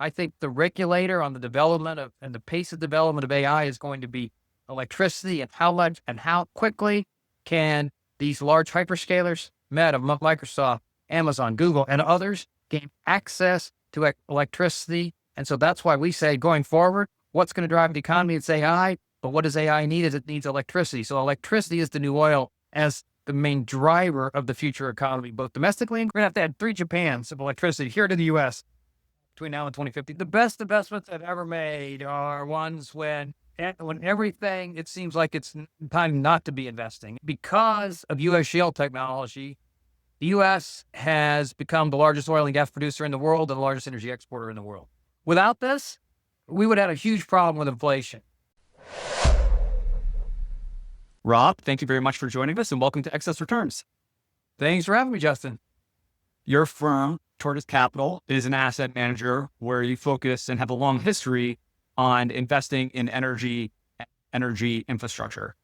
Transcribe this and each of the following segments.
I think the regulator on the development of and the pace of development of AI is going to be electricity and how much and how quickly can these large hyperscalers, Meta, Microsoft, Amazon, Google, and others gain access to electricity. And so that's why we say going forward, what's going to drive the economy? It's AI. But what does AI need? Is it needs electricity. So electricity is the new oil as the main driver of the future economy, both domestically and we're going to have to add 3 Japans of electricity here to the U.S. between now and 2050. The best investments I've ever made are ones when everything, it seems like it's time not to be investing. Because of U.S. shale technology, the U.S. has become the largest oil and gas producer in the world and the largest energy exporter in the world. Without this, we would have a huge problem with inflation. Rob, thank you very much for joining us and welcome to Excess Returns. Thanks for having me, Justin. Your firm, Tortoise Capital, is an asset manager where you focus and have a long history on investing in energy infrastructure.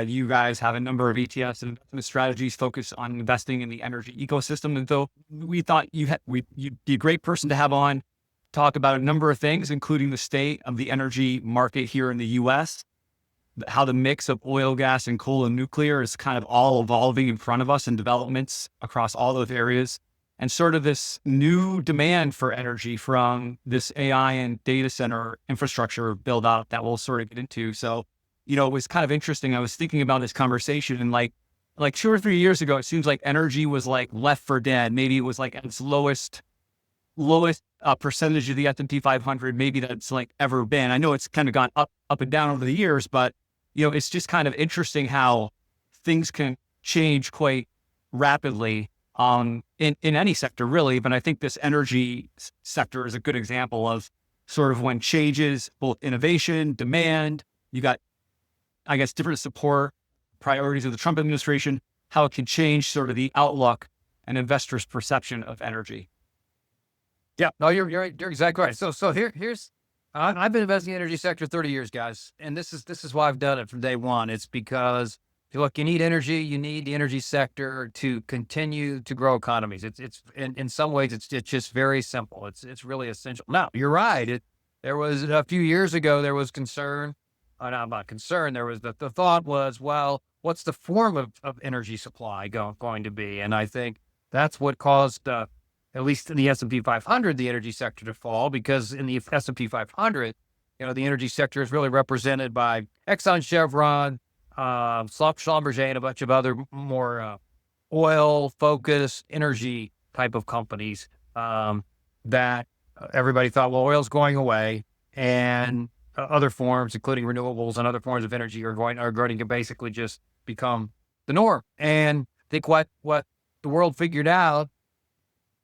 You guys have a number of ETFs and investment strategies focused on investing in the energy ecosystem. And so we thought you'd be a great person to have on, talk about a number of things, including the state of the energy market here in the U.S., how the mix of oil, gas, and coal and nuclear is kind of all evolving in front of us and developments across all those areas, and sort of this new demand for energy from this AI and data center infrastructure build out that we'll sort of get into. So, it was kind of interesting. I was thinking about this conversation and like 2 or 3 years ago, it seems like energy was like left for dead. Maybe it was like at its lowest percentage of the S&P 500, maybe that's like ever been. I know it's kind of gone up and down over the years, but it's just kind of interesting how things can change quite rapidly in any sector, really. But I think this energy sector is a good example of sort of when changes, both innovation, demand, you got, I guess, different support priorities of the Trump administration, how it can change sort of the outlook and investors' perception of energy. Yeah, no, you're right. You're exactly right. So here's I've been investing in the energy sector 30 years, guys, and this is why I've done it from day one. It's because look, you need energy. You need the energy sector to continue to grow economies. It's in some ways it's just very simple. It's really essential. Now you're right. There was a few years ago there was concern. Not concern. There was the thought was, well, what's the form of energy supply going to be? And I think that's what caused at least in the S&P 500, the energy sector to fall, because in the S&P 500, the energy sector is really represented by Exxon, Chevron, Schlumberger, and a bunch of other more oil-focused energy type of companies that everybody thought, well, oil's going away, and other forms, including renewables and other forms of energy, are going to basically just become the norm. And I think what the world figured out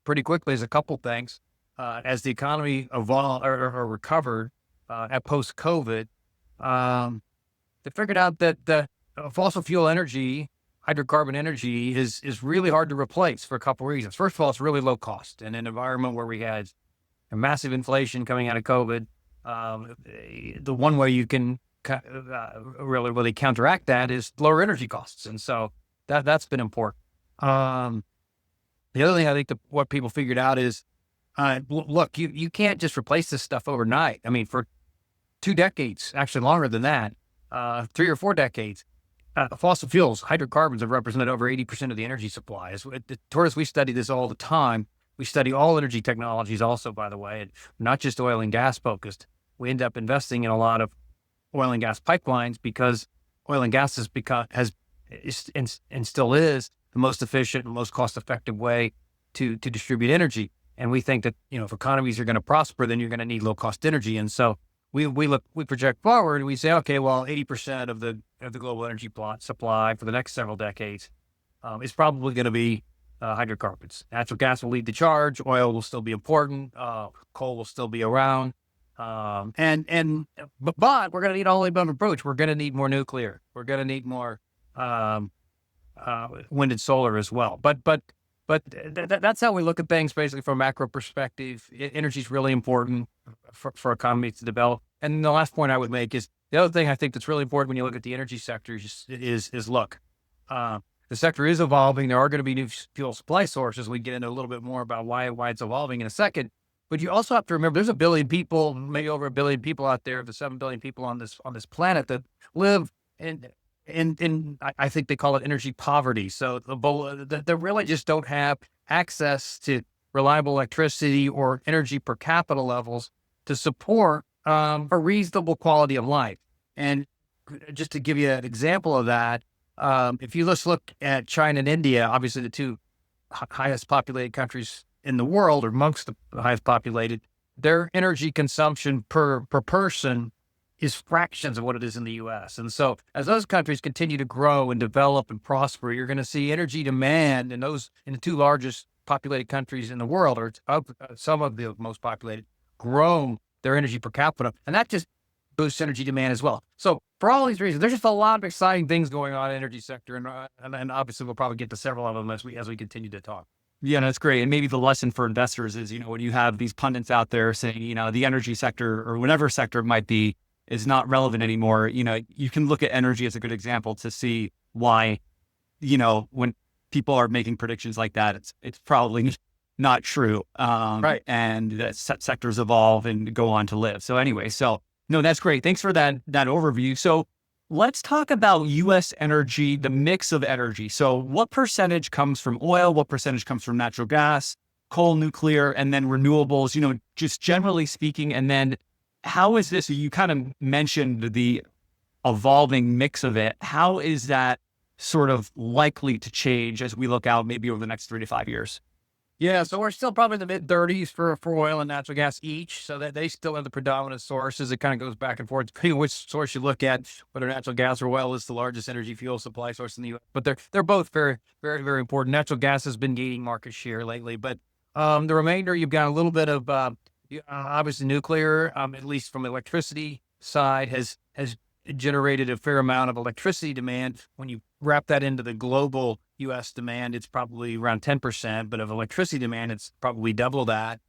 pretty quickly is a couple things. As the economy evolved or recovered at post-COVID, they figured out that the fossil fuel energy, hydrocarbon energy, is really hard to replace for a couple of reasons. First of all, it's really low cost. In an environment where we had a massive inflation coming out of COVID, the one way you can really counteract that is lower energy costs. And so that's been important. The other thing I think what people figured out is, look, you can't just replace this stuff overnight. I mean, for 2 decades, actually longer than that, 3 or 4 decades, fossil fuels, hydrocarbons have represented over 80% of the energy supply. At Tortoise, we study this all the time. We study all energy technologies also, by the way, and not just oil and gas focused. We end up investing in a lot of oil and gas pipelines because oil and gas is and still is the most efficient and most cost-effective way to distribute energy. And we think that, if economies are going to prosper, then you're going to need low-cost energy. And so we project forward and we say, okay, well, 80% of the global energy supply for the next several decades is probably going to be hydrocarbons. Natural gas will lead the charge. Oil will still be important. Coal will still be around. But we're going to need all the above approach. We're going to need more nuclear. We're going to need more wind and solar as well. But that's how we look at things, basically from a macro perspective. Energy is really important for economies to develop. And the last point I would make is the other thing I think that's really important when you look at the energy sector is look, the sector is evolving. There are going to be new fuel supply sources. We get into a little bit more about why it's evolving in a second. But you also have to remember there's a billion people, maybe over a billion people out there, the 7 billion people on this planet that live in I think they call it energy poverty. So they really just don't have access to reliable electricity or energy per capita levels to support a reasonable quality of life. And just to give you an example of that, if you just look at China and India, obviously the two highest populated countries in the world, or amongst the highest populated, their energy consumption per person is fractions of what it is in the U.S. And so as those countries continue to grow and develop and prosper, you're going to see energy demand in the two largest populated countries in the world, or some of the most populated, grow their energy per capita. And that just boosts energy demand as well. So for all these reasons, there's just a lot of exciting things going on in the energy sector. And obviously we'll probably get to several of them as we continue to talk. Yeah, that's great. And maybe the lesson for investors is, when you have these pundits out there saying, the energy sector or whatever sector it might be is not relevant anymore, you can look at energy as a good example to see why, when people are making predictions like that, it's probably not true. Right. And that sectors evolve and go on to live. So anyway, no, that's great. Thanks for that overview. So let's talk about U.S. energy, the mix of energy. So what percentage comes from oil? What percentage comes from natural gas, coal, nuclear, and then renewables, just generally speaking. And then how is this, you kind of mentioned the evolving mix of it. How is that sort of likely to change as we look out maybe over the next 3 to 5 years? Yeah, so we're still probably in the mid-30s for oil and natural gas each, so that they still have the predominant sources. It kind of goes back and forth depending on which source you look at, whether natural gas or oil is the largest energy fuel supply source in the U.S. But they're both very, very, very important. Natural gas has been gaining market share lately, but the remainder, you've got a little bit of obviously nuclear, at least from the electricity side, has generated a fair amount of electricity demand. When you wrap that into the global U.S. demand, it's probably around 10%, but of electricity demand, it's probably double that.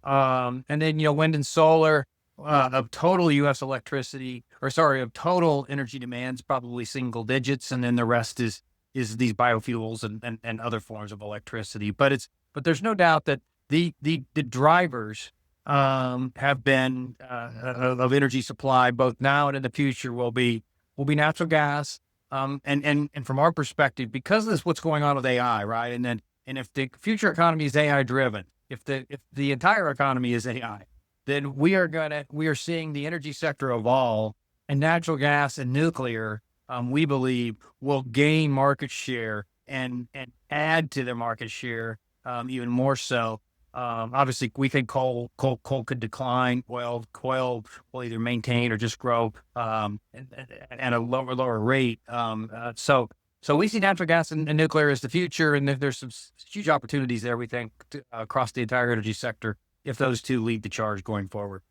And then, wind and solar, of total U.S. of total energy demands, probably single digits. And then the rest is these biofuels and other forms of electricity. But there's no doubt that the drivers have been of energy supply, both now and in the future, will be natural gas. And from our perspective, because of this, what's going on with AI, right? And if the future economy is AI driven, if the entire economy is AI, then we are seeing the energy sector evolve, and natural gas and nuclear, we believe, will gain market share and add to their market share, even more so. Obviously we think coal could decline. Oil will either maintain or just grow, at a lower rate. So we see natural gas and nuclear as the future, and there's some huge opportunities there, we think, across the entire energy sector, if those two lead the charge going forward.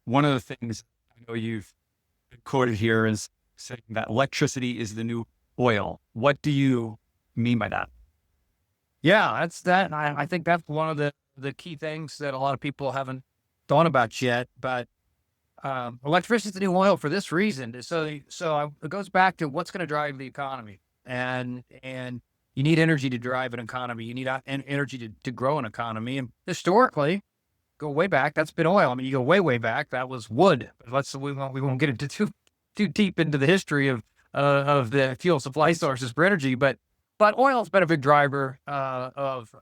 One of the things I know you've quoted here is saying that electricity is the new oil. What do you mean by that? Yeah, that's that. I think that's one of the key things that a lot of people haven't thought about yet. But electricity is the new oil for this reason. So it goes back to what's going to drive the economy, and you need energy to drive an economy. You need energy to grow an economy. And historically, go way back, that's been oil. I mean, you go way back, that was wood. But we won't get into too deep into the history of the fuel supply sources for energy, but oil has been a big driver of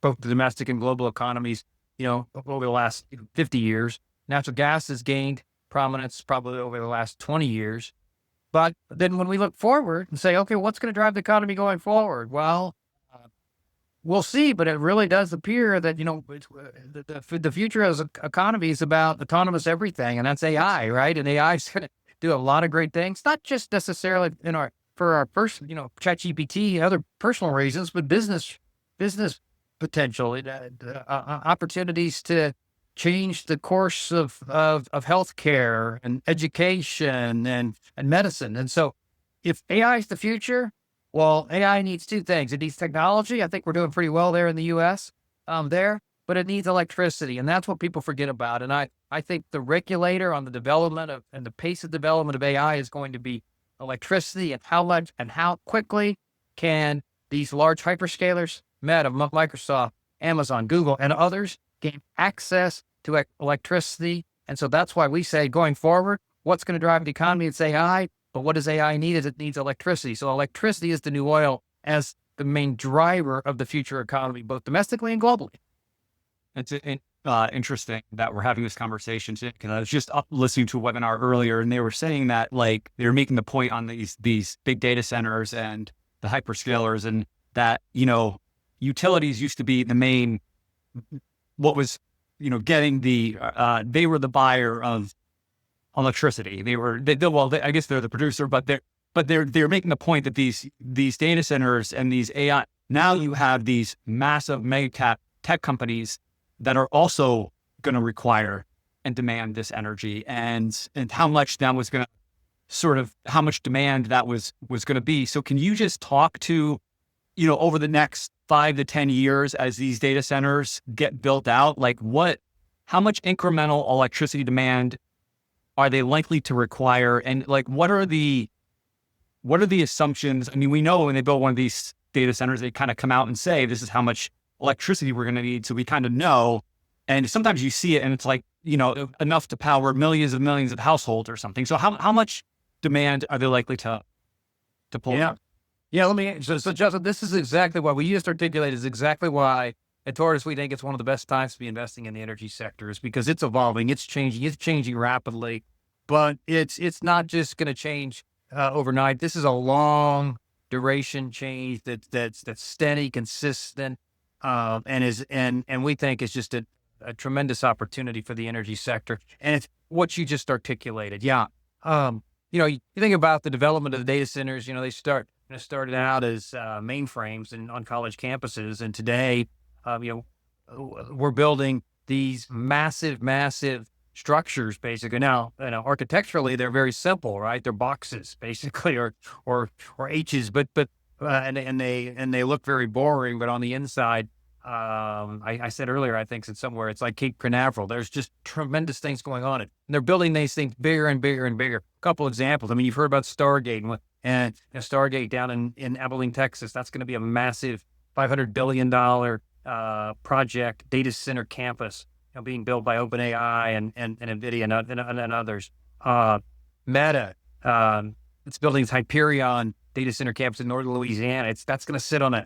both the domestic and global economies, over the last 50 years. Natural gas has gained prominence probably over the last 20 years. But then when we look forward and say, okay, what's going to drive the economy going forward? Well, we'll see, but it really does appear that, the future as an economy is about autonomous everything, and that's AI, right? And AI is going to do a lot of great things, not just necessarily for our personal, ChatGPT and other personal reasons, but business potential, opportunities to change the course of healthcare and education and medicine. And so if AI is the future, well, AI needs two things. It needs technology. I think we're doing pretty well there in the US, but it needs electricity. And that's what people forget about. And I think the regulator on the development and the pace of development of AI is going to be electricity, and how much and how quickly can these large hyperscalers, Meta, Microsoft, Amazon, Google, and others gain access to electricity. And so that's why we say going forward, what's going to drive the economy? It's AI. But what does AI need? Is it needs electricity. So electricity is the new oil as the main driver of the future economy, both domestically and globally. It's interesting that we're having this conversation today, because I was just listening to a webinar earlier, and they were saying that, like, they were making the point on these big data centers and the hyperscalers, and that, utilities used to be the main, what was, getting they were the buyer of electricity. I guess they're the producer, but they're making the point that these data centers and these AI, now you have these massive mega cap tech companies that are also going to require and demand this energy, and how much that was going to how much demand that was going to be. So can you just talk to, over the next 5 to 10 years as these data centers get built out, like how much incremental electricity demand are they likely to require? And like, what are the assumptions? I mean, we know when they build one of these data centers, they kind of come out and say, this is how much electricity we're going to need. So we kind of know. And sometimes you see it and it's like, enough to power millions of households or something. So how much demand are they likely to pull? Yeah. Yeah. So Justin, this is exactly why we just articulated is exactly why at Tortoise, we think it's one of the best times to be investing in the energy sector, is because it's evolving, it's changing rapidly, but it's not just going to change overnight. This is a long duration change that's steady, consistent, and we think it's just a tremendous opportunity for the energy sector. And it's what you just articulated. Yeah. You think about the development of the data centers, they started out as mainframes and on college campuses. And today, we're building these massive structures, basically. Now, architecturally, they're very simple, right? They're boxes, basically, or H's, but and they look very boring. But on the inside, I said earlier, I think somewhere it's like Cape Canaveral. There's just tremendous things going on, and they're building these things bigger and bigger and bigger. A couple examples. I mean, you've heard about Stargate, and Stargate down in Abilene, Texas. That's going to be a massive $500 billion project data center campus, being built by OpenAI and NVIDIA and others. Meta, it's building this Hyperion data center campus in northern Louisiana. That's going to sit on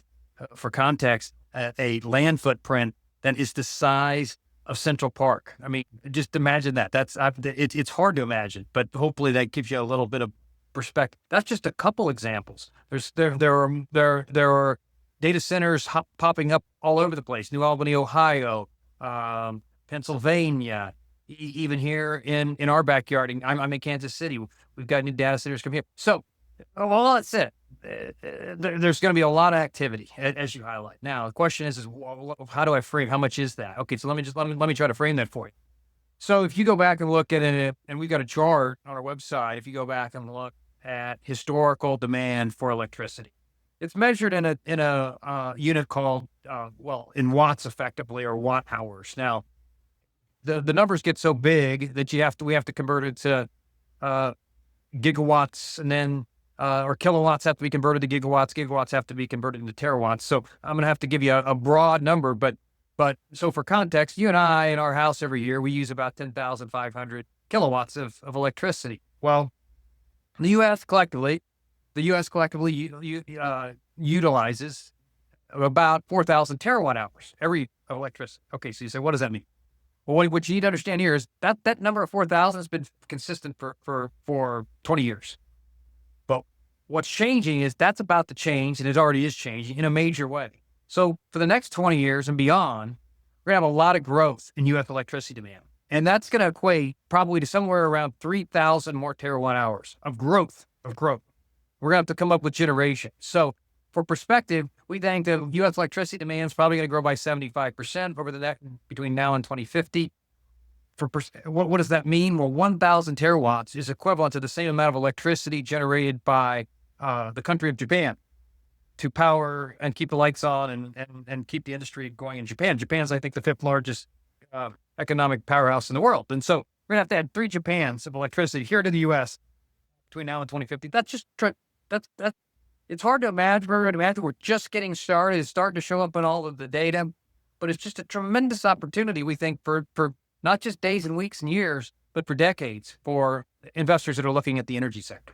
for context, a land footprint that is the size of Central Park. I mean, just imagine that. It's hard to imagine, but hopefully that gives you a little bit of perspective. That's just a couple examples. There are data centers popping up all over the place. New Albany, Ohio, Pennsylvania, even here in our backyard. I'm in Kansas City. We've got new data centers come here. So, all that said, there's going to be a lot of activity, as you highlight. Now, the question is how do I frame? How much is that? Okay, so let me try to frame that for you. So, if you go back and look at it, and we've got a chart on our website. If you go back and look at historical demand for electricity, it's measured in a unit called in watts, effectively, or watt hours. Now, the numbers get so big that we have to convert it to gigawatts, and then or kilowatts have to be converted to gigawatts. Gigawatts have to be converted into terawatts. So I'm going to have to give you a broad number, but so for context, you and I in our house every year, we use about 10,500 kilowatts of electricity. Well, the U.S. collectively utilizes about 4,000 terawatt hours of electricity. Okay, so you say, what does that mean? Well, what you need to understand here is that number of 4,000 has been consistent for 20 years. But what's changing is that's about to change, and it already is changing in a major way. So for the next 20 years and beyond, we're going to have a lot of growth in U.S. electricity demand. And that's going to equate probably to somewhere around 3,000 more terawatt hours of growth. We're going to have to come up with generation. So for perspective, we think that U.S. electricity demand is probably going to grow by 75% over the next between now and 2050. What does that mean? Well, 1,000 terawatts is equivalent to the same amount of electricity generated by the country of Japan to power and keep the lights on and keep the industry going in Japan. Japan's, I think, the 5th largest economic powerhouse in the world. And so we're going to have to add 3 Japans of electricity here to the U.S. between now and 2050. That's just, it's hard to imagine. We're just getting started. It's starting to show up in all of the data. but it's just a tremendous opportunity, we think, for not just days and weeks and years, but for decades for investors that are looking at the energy sector.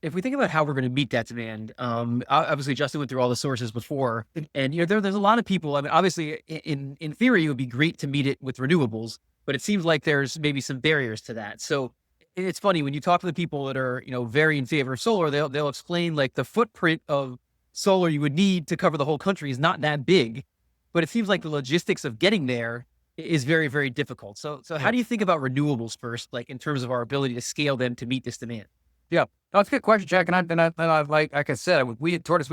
If we think about how we're going to meet that demand, obviously Justin went through all the sources before, and there's a lot of people. I mean, obviously, in theory, it would be great to meet it with renewables, but it seems like there's maybe some barriers to that. So it's funny when you talk to the people that are very in favor of solar, they'll explain like the footprint of solar you would need to cover the whole country is not that big, but it seems like the logistics of getting there is very, very difficult. So how do you think about renewables first, like in terms of our ability to scale them to meet this demand? Yeah, no, that's a good question, Jack. And I like I said, we at Tortoise,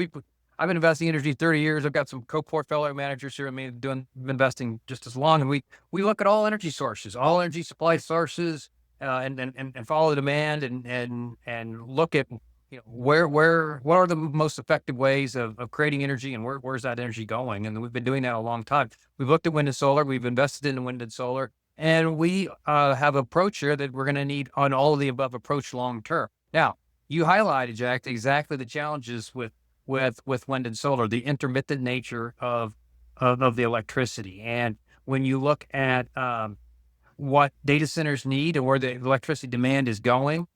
I've been investing in energy 30 years. I've got some co-portfolio managers here. I mean, been investing just as long, and we look at all energy sources, all energy supply sources, and follow the demand and look at what are the most effective ways of creating energy, and where's that energy going? And we've been doing that a long time. We've looked at wind and solar. We've invested in wind and solar, and we have an approach here that we're going to need on all of the above approach long term. Now, you highlighted, Jack, exactly the challenges with wind and solar, the intermittent nature of the electricity. And when you look at what data centers need and where the electricity demand is going,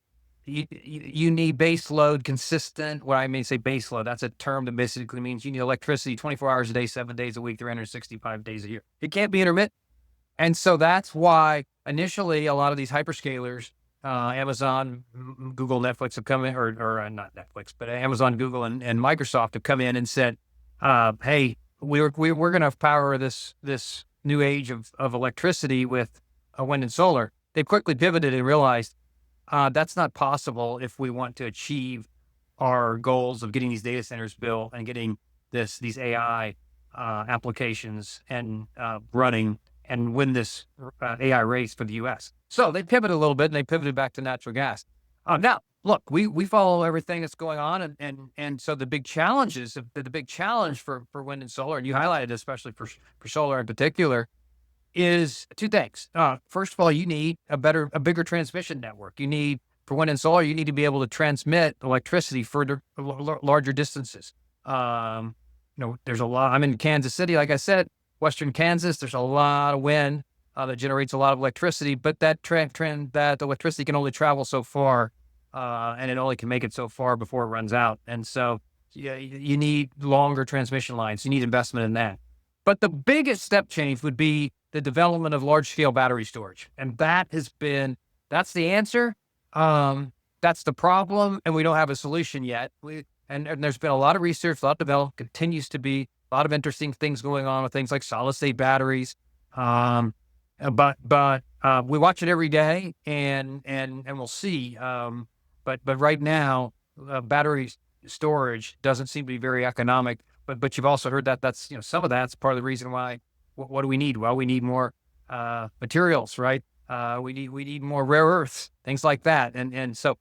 you need base load consistent. What I mean, say base load, that's a term that basically means you need electricity 24 hours a day, 7 days a week, 365 days a year. It can't be intermittent. And so that's why initially a lot of these hyperscalers, Amazon, Google, Netflix have come in, or not Netflix, but Amazon, Google, and Microsoft have come in and said, "Hey, we're going to power this new age of electricity with wind and solar." They quickly pivoted and realized that's not possible if we want to achieve our goals of getting these data centers built and getting these AI applications and running and win this AI race for the U.S. So they pivoted a little bit, and they pivoted back to natural gas. Now, look, we follow everything that's going on, and so the big challenges, the big challenge for wind and solar, and you highlighted especially for solar in particular, is two things. First of all, you need a bigger transmission network. You need, for wind and solar, you need to be able to transmit electricity further, larger distances. There's a lot. I'm in Kansas City, like I said, Western Kansas. There's a lot of wind that generates a lot of electricity, but that that electricity can only travel so far, and it only can make it so far before it runs out. And so, you need longer transmission lines. You need investment in that. But the biggest step change would be the development of large-scale battery storage, and that's the answer. That's the problem, and we don't have a solution yet. And there's been a lot of research, a lot of development, continues to be a lot of interesting things going on with things like solid-state batteries. But we watch it every day, and we'll see. But right now, battery storage doesn't seem to be very economic. But you've also heard that that's some of that's part of the reason why. What do we need? Well, we need more materials, right? We need more rare earths, things like that. And so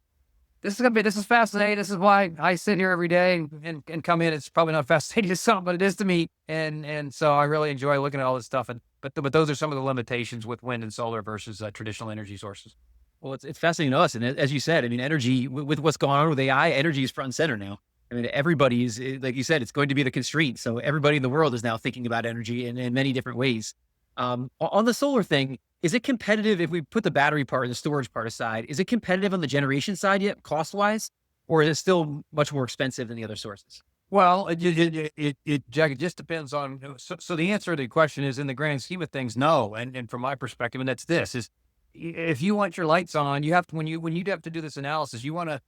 this is fascinating. This is why I sit here every day and come in. It's probably not fascinating to some, but it is to me. And so I really enjoy looking at all this stuff. But those are some of the limitations with wind and solar versus traditional energy sources. Well, it's fascinating to us. And as you said, I mean, energy, with what's going on with AI, energy is front and center now. I mean, everybody is, like you said, it's going to be the constraint. So everybody in the world is now thinking about energy in many different ways. On the solar thing, is it competitive if we put the battery part and the storage part aside? Is it competitive on the generation side yet, cost-wise? Or is it still much more expensive than the other sources? Well, Jack, it just depends on. So the answer to the question is, in the grand scheme of things, no. And from my perspective, and that's this: is if you want your lights on, you have to when you have to do this analysis, you want to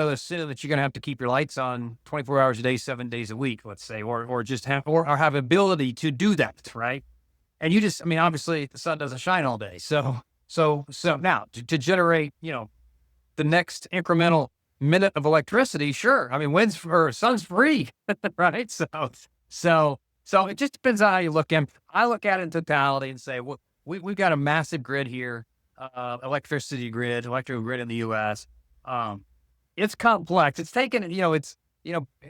assume that you're going to have to keep your lights on 24 hours a day, 7 days a week, let's say, or just have ability to do that, right? And obviously the sun doesn't shine all day, so now to generate, the next incremental minute of electricity, sure. I mean, sun's free, right? So it just depends on how you look at it. I look at it in totality and say, well, we've got a massive grid here, electrical grid in the U.S. It's complex. It's taken,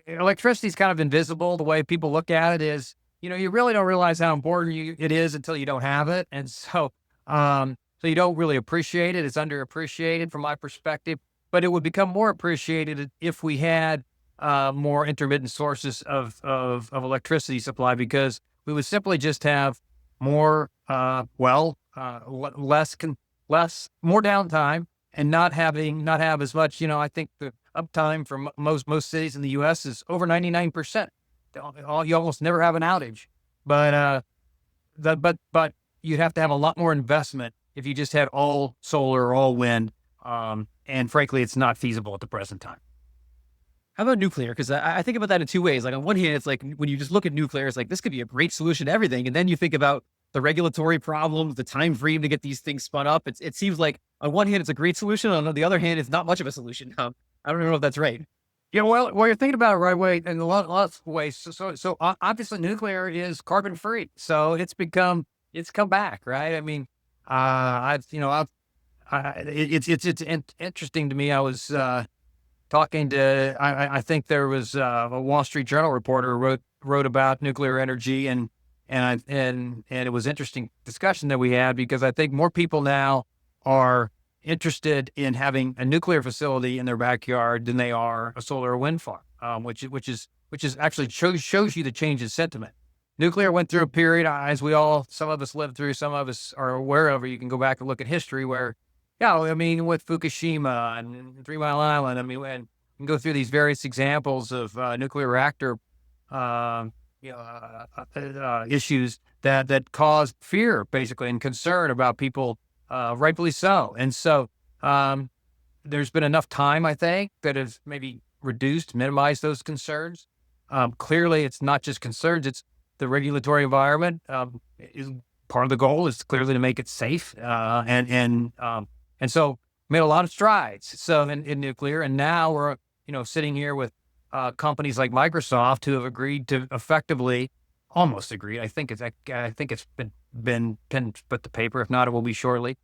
electricity is kind of invisible. The way people look at it is, you really don't realize how important it is until you don't have it. And so you don't really appreciate it. It's underappreciated from my perspective, but it would become more appreciated if we had more intermittent sources of electricity supply, because We would simply just have more, more downtime and not have as much. I think the uptime for most cities in the U.S. is over 99%. You almost never have an outage, but but you'd have to have a lot more investment if you just had all solar or all wind. And frankly, it's not feasible at the present time. How about nuclear? Because I think about that in two ways. Like on one hand, it's like when you just look at nuclear, it's like this could be a great solution to everything. And then you think about the regulatory problems, the time frame to get these things spun up. It seems like on one hand, it's a great solution. On the other hand, it's not much of a solution. I don't know if that's right. Yeah, well, you're thinking about it right way in a lot of ways. So obviously, nuclear is carbon free, so it's come back, right? I mean, it's interesting to me. I was talking to, I think there was a Wall Street Journal reporter wrote about nuclear energy, and it was interesting discussion that we had, because I think more people now are interested in having a nuclear facility in their backyard than they are a solar or wind farm, which is actually shows you the change in sentiment. Nuclear went through a period, as some of us lived through, some of us are aware of, or you can go back and look at history where, with Fukushima and 3 Mile Island, and you can go through these various examples of nuclear reactor issues that caused fear, basically, and concern about people, rightfully so. And so there's been enough time, I think, that has maybe minimized those concerns. Clearly, it's not just concerns, it's the regulatory environment. Is part of the goal is clearly to make it safe, and so made a lot of strides. So in nuclear, and now we're sitting here with companies like Microsoft who have agreed to almost agreed. I think it's been put to paper. If not, it will be shortly.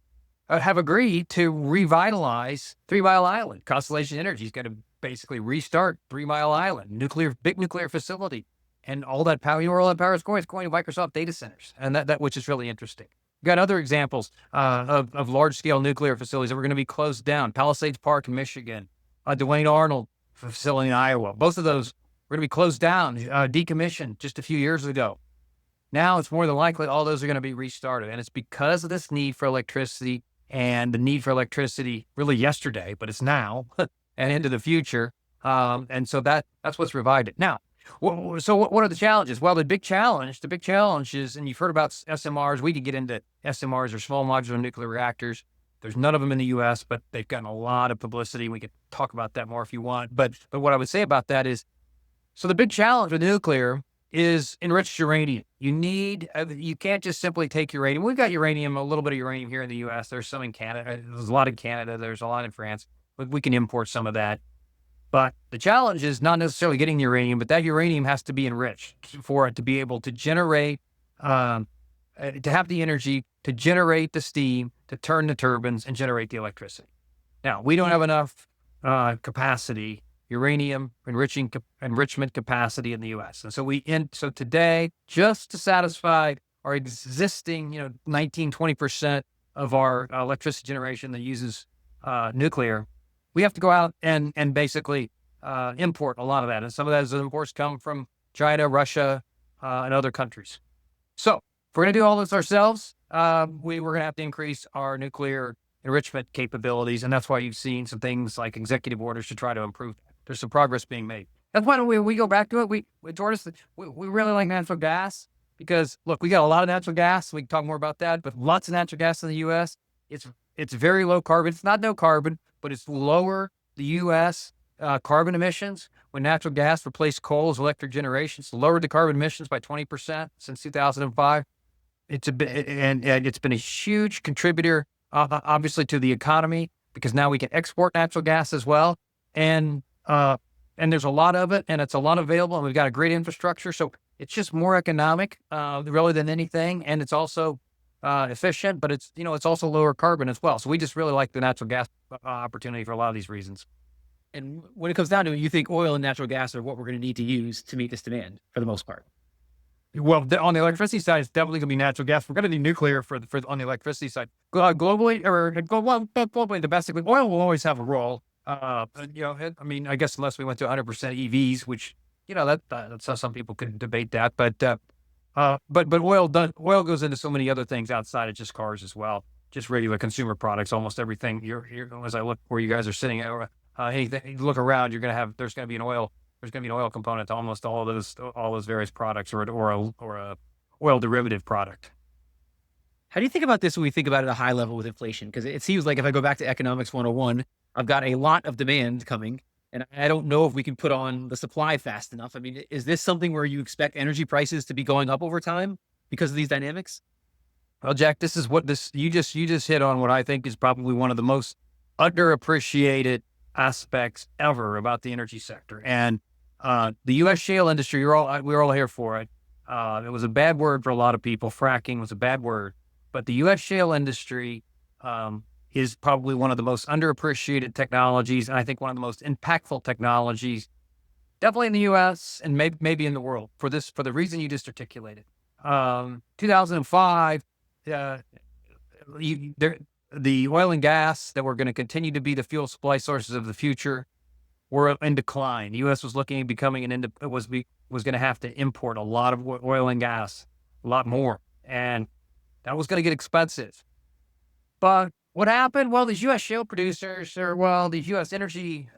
Have agreed to revitalize 3 Mile Island. Constellation Energy is going to basically restart 3 Mile Island, big nuclear facility, and all that power. Where all that power is going? It's going to Microsoft data centers, and that which is really interesting. We've got other examples of large scale nuclear facilities that were going to be closed down. Palisades Park in Michigan, Duane Arnold facility in Iowa. Both of those were going to be closed down, decommissioned just a few years ago. Now it's more than likely all those are going to be restarted, and it's because of this need for electricity, and the need for electricity really yesterday, but it's now and into the future. And so that's what's revived it. Now, so what are the challenges? Well, the big challenge is, and you've heard about SMRs. We could get into SMRs, or small modular nuclear reactors. There's none of them in the U.S., but they've gotten a lot of publicity. We could talk about that more if you want. But what I would say about that is, so the big challenge with nuclear is enriched uranium. You can't just simply take uranium. We've got uranium, a little bit of uranium here in the U.S. There's some in Canada. There's a lot in Canada. There's a lot in France. We can import some of that. But the challenge is not necessarily getting uranium, but that uranium has to be enriched for it to be able to generate, to have the energy to generate the steam, to turn the turbines and generate the electricity. Now, we don't have enough capacity, uranium enrichment capacity in the U.S. And so today, just to satisfy our existing, 19, 20% of our electricity generation that uses nuclear, we have to go out and basically import a lot of that. And some of those imports come from China, Russia, and other countries. So if we're going to do all this ourselves, we're going to have to increase our nuclear enrichment capabilities. And that's why you've seen some things like executive orders to try to improve that. There's some progress being made. That's why we go back to it. Tortoise, we really like natural gas because, look, we got a lot of natural gas. We can talk more about that, but lots of natural gas in the U.S. It's very low carbon. It's not no carbon, but it's lower the U.S. Carbon emissions when natural gas replaced coal as electric generation. It's lowered the carbon emissions by 20% since 2005. It's been a huge contributor, obviously, to the economy because now we can export natural gas as well, and there's a lot of it, and it's a lot available, and we've got a great infrastructure. So it's just more economic, really, than anything, and it's also efficient, but it's also lower carbon as well. So we just really like the natural gas opportunity for a lot of these reasons. And when it comes down to it, you think oil and natural gas are what we're going to need to use to meet this demand for the most part? Well, on the electricity side, it's definitely going to be natural gas. We're going to need nuclear for on the electricity side. Globally, domestically, oil will always have a role. I guess unless we went to 100% EVs, which that's how some people could debate that. But But oil goes into so many other things outside of just cars as well, just regular consumer products, almost everything. As I look where you guys are sitting, you look around, there's gonna be an oil component to almost all those various products, or a oil derivative product. How do you think about this when we think about it at a high level with inflation? Because it seems like if I go back to economics 101, I've got a lot of demand coming, and I don't know if we can put on the supply fast enough. I mean, is this something where you expect energy prices to be going up over time because of these dynamics? Well, Jack, this is what this you just hit on what I think is probably one of the most underappreciated aspects ever about the energy sector. And the U.S. shale industry, we're all here for it. It was a bad word for a lot of people. Fracking was a bad word, but the U.S. shale industry is probably one of the most underappreciated technologies, and I think one of the most impactful technologies, definitely in the U.S. and maybe in the world for the reason you just articulated. 2005. The oil and gas that were going to continue to be the fuel supply sources of the future were in decline. The U.S. was looking at becoming was going to have to import a lot of oil and gas, a lot more, and that was going to get expensive. But what happened? Well, these U.S. shale producers, these U.S. energy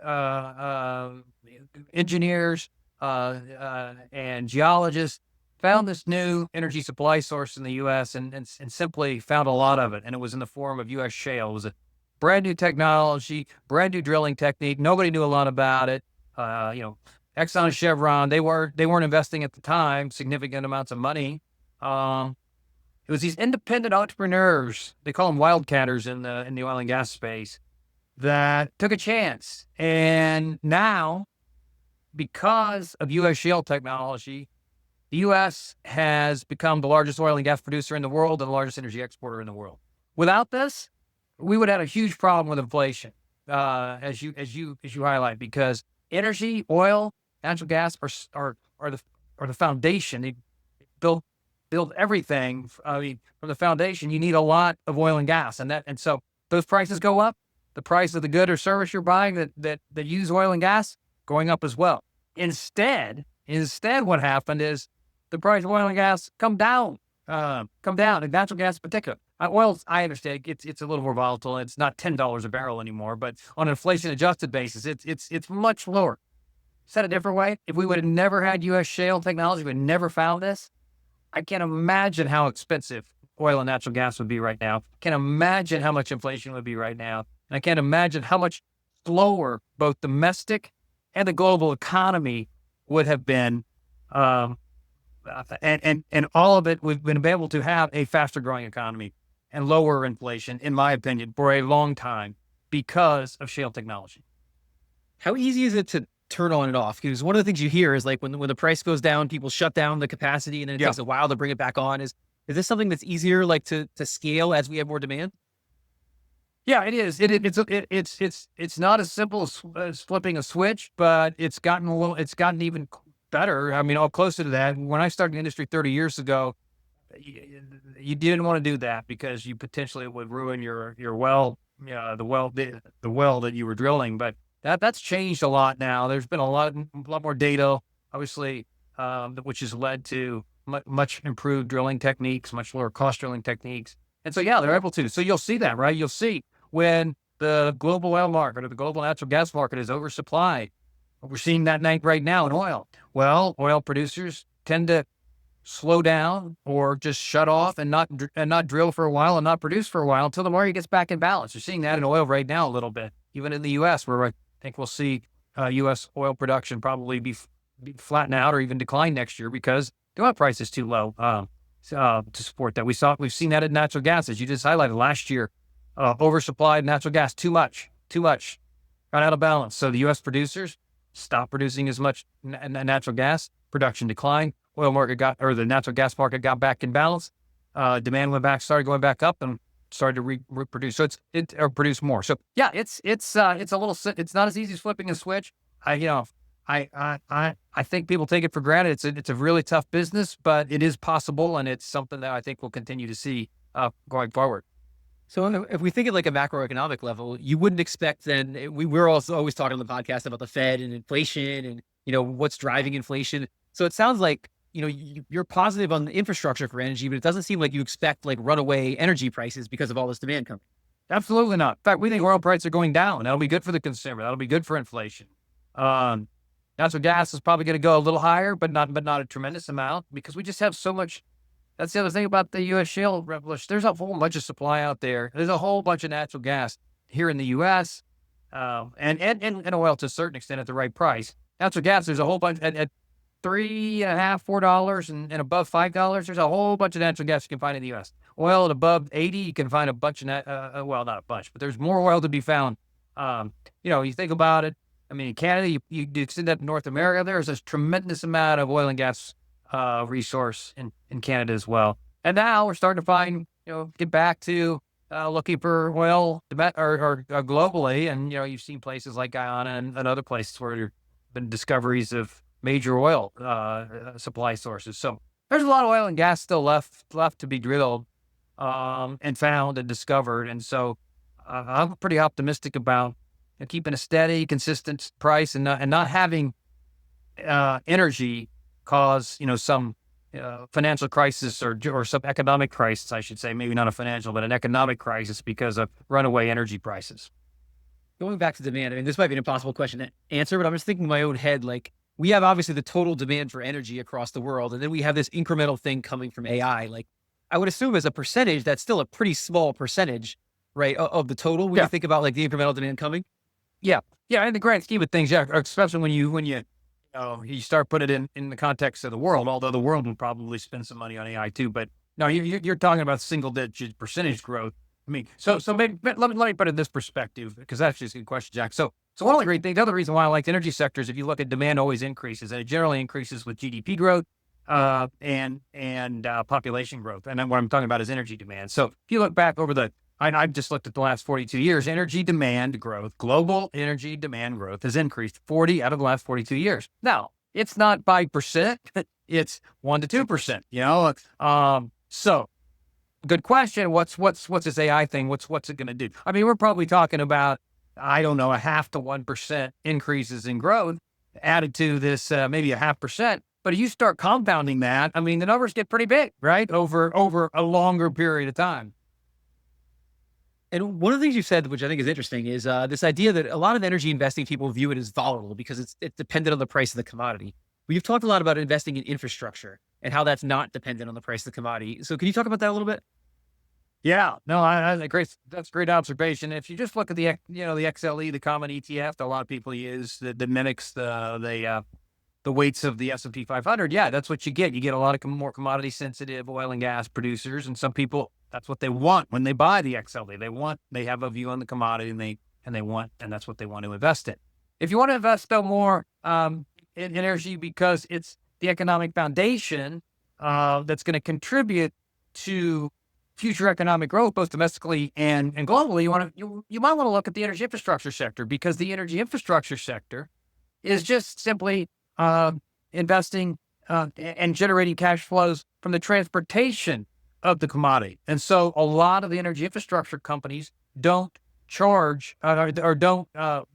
engineers and geologists found this new energy supply source in the U.S. and simply found a lot of it. And it was in the form of U.S. shale. It was a brand new technology, brand new drilling technique. Nobody knew a lot about it. Exxon and Chevron, they weren't investing at the time significant amounts of money. It was these independent entrepreneurs, they call them wildcatters in the oil and gas space, that took a chance. And now, because of U.S. shale technology, the U.S. has become the largest oil and gas producer in the world and the largest energy exporter in the world. Without this, we would have a huge problem with inflation, as you highlight, because energy, oil, natural gas are the foundation. They build everything. I mean, from the foundation, you need a lot of oil and gas, and so those prices go up. The price of the good or service you're buying that use oil and gas going up as well. Instead, what happened is the price of oil and gas come down, and natural gas in particular. Oil, I understand it's a little more volatile. It's not $10 a barrel anymore, but on an inflation-adjusted basis, it's much lower. Said a different way, if we would have never had U.S. shale technology, we would never found this, I can't imagine how expensive oil and natural gas would be right now. Can't imagine how much inflation would be right now. And I can't imagine how much slower both domestic and the global economy would have been. And all of it, we've been able to have a faster growing economy and lower inflation, in my opinion, for a long time because of shale technology. How easy is it to turn on and off? Because one of the things you hear is like when the price goes down, people shut down the capacity and then it takes a while to bring it back on. Is this something that's easier like to scale as we have more demand? Yeah, it is. It's not as simple as flipping a switch, but it's gotten even better. I mean, all closer to that. When I started the industry 30 years ago, you didn't want to do that because you potentially would ruin your well, the well that you were drilling. But that's changed a lot now. There's been a lot more data, obviously, which has led to much improved drilling techniques, much lower cost drilling techniques. And so, they're able to. So you'll see that, right? You'll see when the global oil market or the global natural gas market is oversupplied. We're seeing that right now in oil. Well, oil producers tend to slow down or just shut off and not drill for a while and not produce for a while until the market gets back in balance. You're seeing that in oil right now a little bit, even in the U.S., where I think we'll see U.S. oil production probably be flatten out or even decline next year because the oil price is too low to support that. We've seen that in natural gas, as you just highlighted last year. Oversupplied natural gas, too much, got out of balance. So the U.S. producers stopped producing as much natural gas, production declined, the natural gas market got back in balance, demand started going back up and started to reproduce. So or produce more. So it's not as easy as flipping a switch. I think people take it for granted. It's a really tough business, but it is possible, and it's something that I think we'll continue to see going forward. So if we think at like a macroeconomic level, you wouldn't expect then, we're also always talking on the podcast about the Fed and inflation and, what's driving inflation. So it sounds like you're positive on the infrastructure for energy, but it doesn't seem like you expect like runaway energy prices because of all this demand coming. Absolutely not. In fact, we think oil prices are going down. That'll be good for the consumer. That'll be good for inflation. Um, Natural gas is probably going to go a little higher, but not a tremendous amount because we just have so much. That's the other thing about the U.S. shale revolution. There's a whole bunch of supply out there. There's a whole bunch of natural gas here in the U.S. And oil to a certain extent at the right price. Natural gas, there's a whole bunch at $3.50, $4 and above $5. There's a whole bunch of natural gas you can find in the U.S. Oil at above 80, you can find a bunch of well, not a bunch, but there's more oil to be found. You think about it. I mean, in Canada, you extend that to North America, there's a tremendous amount of oil and gas resource in Canada as well. And now we're starting to find, get back to looking for oil or globally. And, you've seen places like Guyana and other places where there have been discoveries of major oil supply sources. So there's a lot of oil and gas still left to be drilled and found and discovered. And so I'm pretty optimistic about keeping a steady, consistent price and not having energy cause some financial crisis or some economic crisis, I should say, maybe not a financial, but an economic crisis because of runaway energy prices. Going back to demand, I mean, this might be an impossible question to answer, but I'm just thinking in my own head, like we have obviously the total demand for energy across the world, and then we have this incremental thing coming from AI. Like I would assume as a percentage, that's still a pretty small percentage, right, of the total when you think about like the incremental demand coming. Yeah. In the grand scheme of things, yeah, especially when you start putting it in the context of the world, although the world will probably spend some money on AI too. But no, you're talking about single-digit percentage growth. I mean, so maybe let me put it in this perspective because that's just a good question, Jack. So one of the great things, the other reason why I like the energy sector is if you look at demand always increases, and it generally increases with GDP growth and population growth. And then what I'm talking about is energy demand. So if you look back over I've just looked at the last 42 years, energy demand growth, global energy demand growth has increased 40 out of the last 42 years. Now, it's not 5%, it's 1 to 2%, So good question. What's this AI thing? What's it going to do? I mean, we're probably talking about, I don't know, 0.5 to 1% increases in growth added to this, maybe 0.5%. But if you start compounding that, I mean, the numbers get pretty big, right? Over a longer period of time. And one of the things you said, which I think is interesting, is this idea that a lot of energy investing people view it as volatile because it's dependent on the price of the commodity. But you've talked a lot about investing in infrastructure and how that's not dependent on the price of the commodity. So can you talk about that a little bit? Yeah, no, that's a great observation. If you just look at the XLE, the common ETF that a lot of people use that mimics the weights of the S&P 500, yeah, that's what you get. You get a lot of more commodity sensitive oil and gas producers, and some people, that's what they want when they buy the XLE. They have a view on the commodity and that's what they want to invest in. If you want to invest though more in energy because it's the economic foundation that's going to contribute to future economic growth, both domestically and globally, you might want to look at the energy infrastructure sector because the energy infrastructure sector is just simply investing and generating cash flows from the transportation of the commodity. And so a lot of the energy infrastructure companies don't charge or don't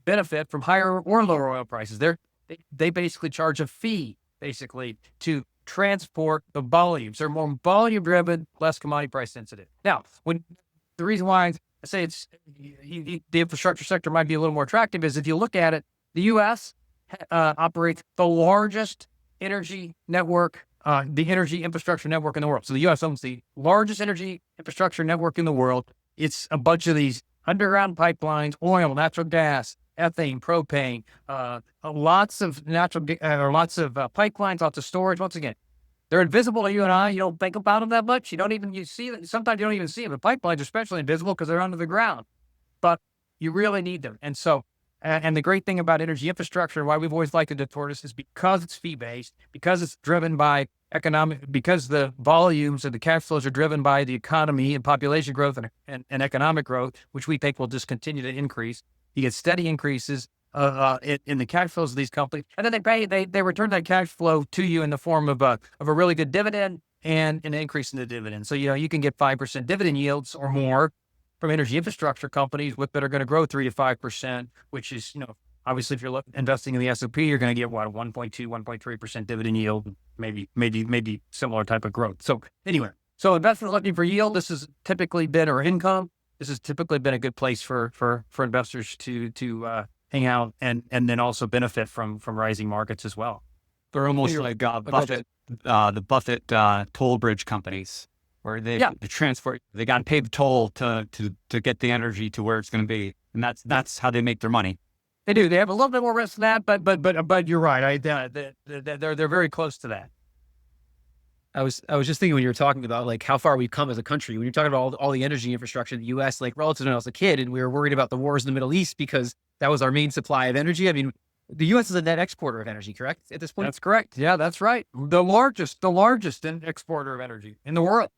benefit from higher or lower oil prices. They basically charge a fee basically to transport the volumes. They're more volume driven, less commodity price sensitive. Now, the reason why I say the infrastructure sector might be a little more attractive is if you look at it, the U.S. Operates the largest energy network, the energy infrastructure network in the world. So the U.S. owns the largest energy infrastructure network in the world. It's a bunch of these underground pipelines, oil, natural gas, ethane, propane, lots of pipelines, lots of storage. Once again, they're invisible to you and I. You don't think about them that much. You see them. Sometimes you don't even see them. The pipelines are especially invisible because they're under the ground, but you really need them. And so, and the great thing about energy infrastructure, why we've always liked it at Tortoise, is because it's fee-based, because it's driven by because the volumes and the cash flows are driven by the economy and population growth and economic growth, which we think will just continue to increase. You get steady increases in the cash flows of these companies, and then they return that cash flow to you in the form of a really good dividend and an increase in the dividend. So you can get 5% dividend yields or more from energy infrastructure companies that are going to grow 3 to 5%, which is Obviously, if you're investing in the S&P, you're going to get what, a 1.2, 1.3% dividend yield, maybe similar type of growth. So anyway, so investors looking for yield, this has typically been, or income, this has typically been a good place for investors to hang out and then also benefit from rising markets as well. They're almost like Buffett, the Buffett toll bridge companies, where they transfer, they got to pay the toll to get the energy to where it's going to be, and that's how they make their money. They do. They have a little bit more risk than that, but you're right. They're very close to that. I was just thinking when you were talking about like how far we've come as a country, when you're talking about all the energy infrastructure in the U.S., like relative to when I was a kid, and we were worried about the wars in the Middle East because that was our main supply of energy. I mean, the U.S. is a net exporter of energy, correct? At this point, That's correct. Yeah, that's right. The largest exporter of energy in the world.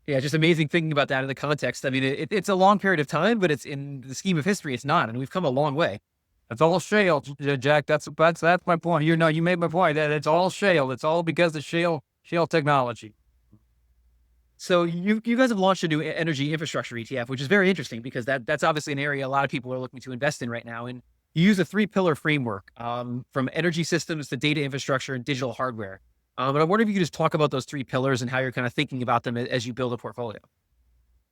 yeah, just amazing thinking about that in the context. I mean, it's a long period of time, but it's in the scheme of history, it's not, and we've come a long way. That's all shale, Jack. That's my point. You made my point. That it's all shale. It's all because of shale technology. So you guys have launched a new energy infrastructure ETF, which is very interesting because that's obviously an area a lot of people are looking to invest in right now. And you use a 3-pillar framework from energy systems to data infrastructure and digital hardware. But I wonder if you could just talk about those 3 pillars and how you're kind of thinking about them as you build a portfolio.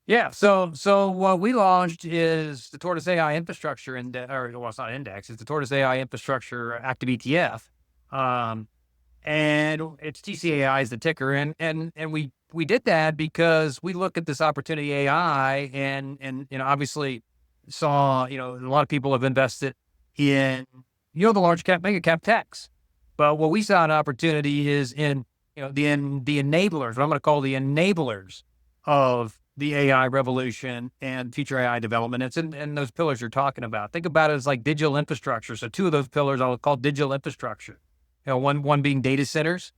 Yeah. So what we launched is the Tortoise AI infrastructure it's not index. It's the Tortoise AI infrastructure active ETF. And it's TCAI is the ticker. And we did that because we look at this opportunity AI and obviously saw, a lot of people have invested in, the large cap, mega cap techs. But what we saw an opportunity is in, the enablers, what I'm going to call the enablers of the AI revolution and future AI development. It's in those pillars you're talking about. Think about it as like digital infrastructure. So 2 of those pillars I'll call digital infrastructure. One being data centers,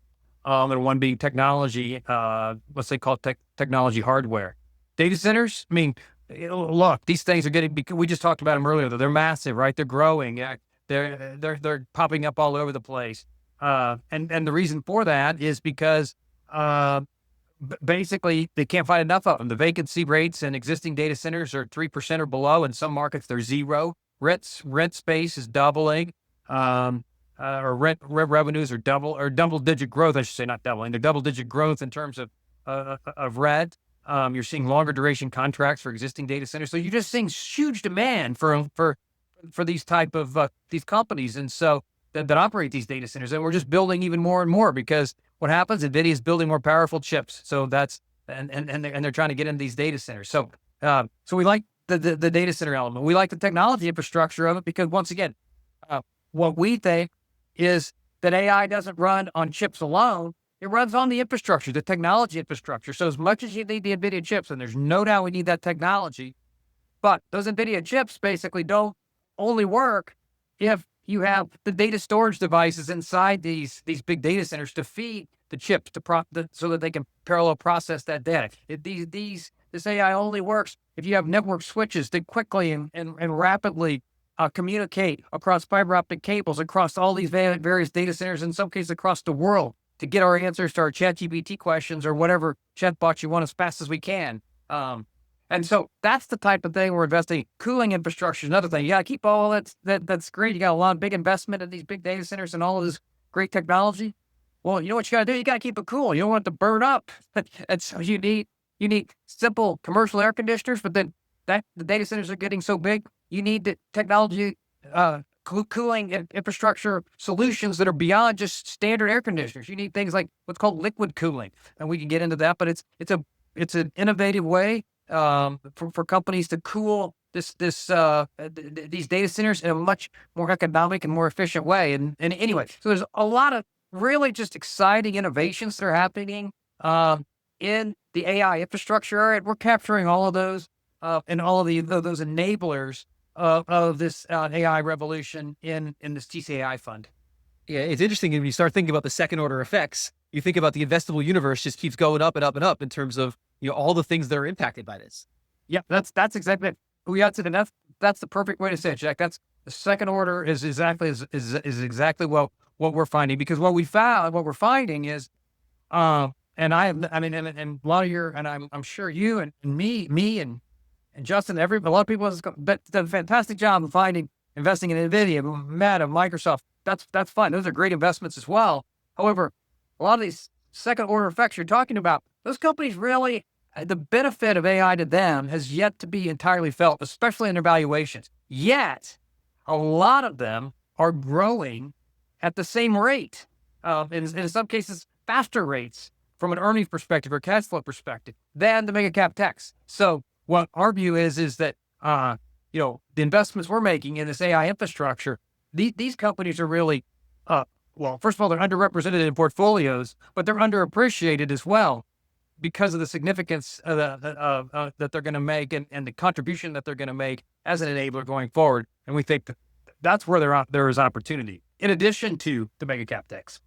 and one being technology, let's say called technology hardware. Data centers, I mean, look, these things are getting, we just talked about them earlier, they're massive, right? They're growing. They're popping up all over the place. And the reason for that is because, basically they can't find enough of them. The vacancy rates in existing data centers are 3% or below. In some markets, they're 0. Rent space is doubling. Or rent revenues are double digit growth. I should say, not doubling. They're double digit growth in terms of rent. You're seeing longer duration contracts for existing data centers. So you're just seeing huge demand for these type of these companies, and so that operate these data centers. And we're just building even more and more because what happens? NVIDIA is building more powerful chips. So that's and they're trying to get into these data centers. So we like the data center element. We like the technology infrastructure of it because once again, what we think is that AI doesn't run on chips alone. It runs on the infrastructure, the technology infrastructure. So as much as you need the NVIDIA chips, and there's no doubt we need that technology, but those NVIDIA chips basically don't only work if you have the data storage devices inside these big data centers to feed the chips so that they can parallel process that data. This AI only works if you have network switches that quickly and rapidly communicate across fiber optic cables across all these various data centers, in some cases across the world, to get our answers to our ChatGPT questions or whatever chatbot you want as fast as we can. And so that's the type of thing we're investing in. Cooling infrastructure is another thing. You got to keep all that's great. You got a lot of big investment in these big data centers and all of this great technology. Well, you know what you got to do? You got to keep it cool. You don't want it to burn up. And so you need simple commercial air conditioners, but then the data centers are getting so big, you need the technology, cooling infrastructure solutions that are beyond just standard air conditioners. You need things like what's called liquid cooling, and we can get into that. But it's an innovative way for companies to cool these data centers in a much more economic and more efficient way. And anyway, so there's a lot of really just exciting innovations that are happening in the AI infrastructure area. We're capturing all of those and all of those enablers of this AI revolution in this TCAI fund. Yeah, it's interesting when you start thinking about the second order effects. You think about the investable universe just keeps going up and up and up in terms of all the things that are impacted by this. Yeah, that's exactly it. That's the perfect way to say it, Jack. That's the second order is exactly what we're finding, because what we're finding is, and a lot of your, and I'm sure you and me and Justin, a lot of people have done a fantastic job of finding investing in NVIDIA, Meta, Microsoft, that's fine. Those are great investments as well. However, a lot of these second order effects you're talking about, those companies really, the benefit of AI to them has yet to be entirely felt, especially in their valuations. Yet, a lot of them are growing at the same rate, in some cases, faster rates from an earnings perspective or cash flow perspective than the mega cap techs. So what our view is that, the investments we're making in this AI infrastructure, these companies are really, well, first of all, they're underrepresented in portfolios, but they're underappreciated as well because of the significance that they're going to make and the contribution that they're going to make as an enabler going forward. And we think that's where there is opportunity in addition to the mega cap techs.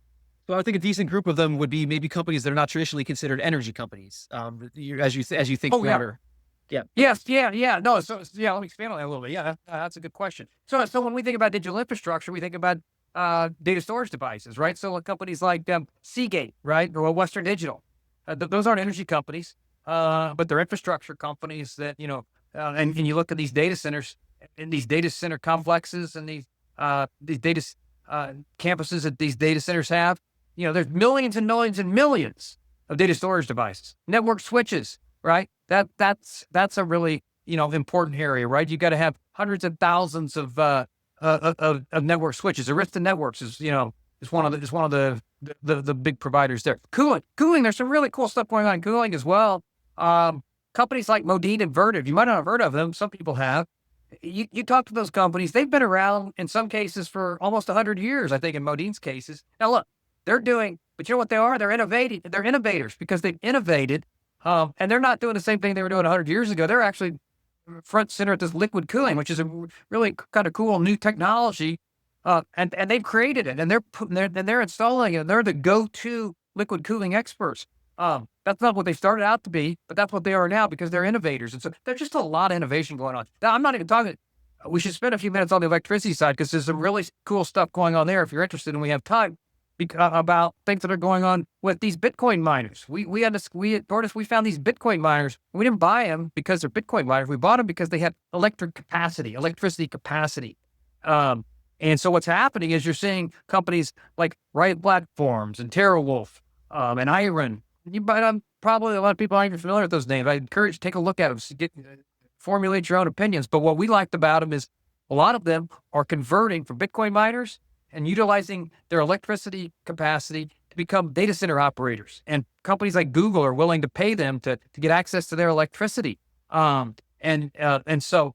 So I think a decent group of them would be maybe companies that are not traditionally considered energy companies. As you think broader. Yeah. Yes. Yeah. No. So yeah, let me expand on that a little bit. Yeah, that's a good question. So when we think about digital infrastructure, we think about data storage devices, right? So companies like Seagate, right, or Western Digital, those aren't energy companies, but they're infrastructure companies that and you look at these data centers in these data center complexes and these data campuses that these data centers have. There's millions and millions and millions of data storage devices, network switches, right? That's a really, important area, right? You got to have hundreds of thousands of network switches. Arista Networks is one of the big providers there. Cooling. There's some really cool stuff going on in cooling as well. Companies like Modine and Vertiv, you might not have heard of them. Some people have. You talk to those companies, they've been around in some cases for almost 100 years, I think in Modine's cases. Now look, but you know what they are? They're innovating. They're innovators because they've innovated, and they're not doing the same thing they were doing 100 years ago. They're actually front center at this liquid cooling, which is a really kind of cool new technology, and they've created it, and they're installing it. And they're the go-to liquid cooling experts. That's not what they started out to be, but that's what they are now because they're innovators. And so there's just a lot of innovation going on. Now, I'm not even talking. We should spend a few minutes on the electricity side because there's some really cool stuff going on there. If you're interested and we have time, about things that are going on with these Bitcoin miners. We at Tortoise, we found these Bitcoin miners. We didn't buy them because they're Bitcoin miners. We bought them because they had electricity capacity. And so what's happening is you're seeing companies like Riot Platforms and TerraWolf, and Iron. Probably a lot of people aren't even familiar with those names. I encourage you to take a look at them, formulate your own opinions. But what we liked about them is a lot of them are converting from Bitcoin miners and utilizing their electricity capacity to become data center operators. And companies like Google are willing to pay them to get access to their electricity. And so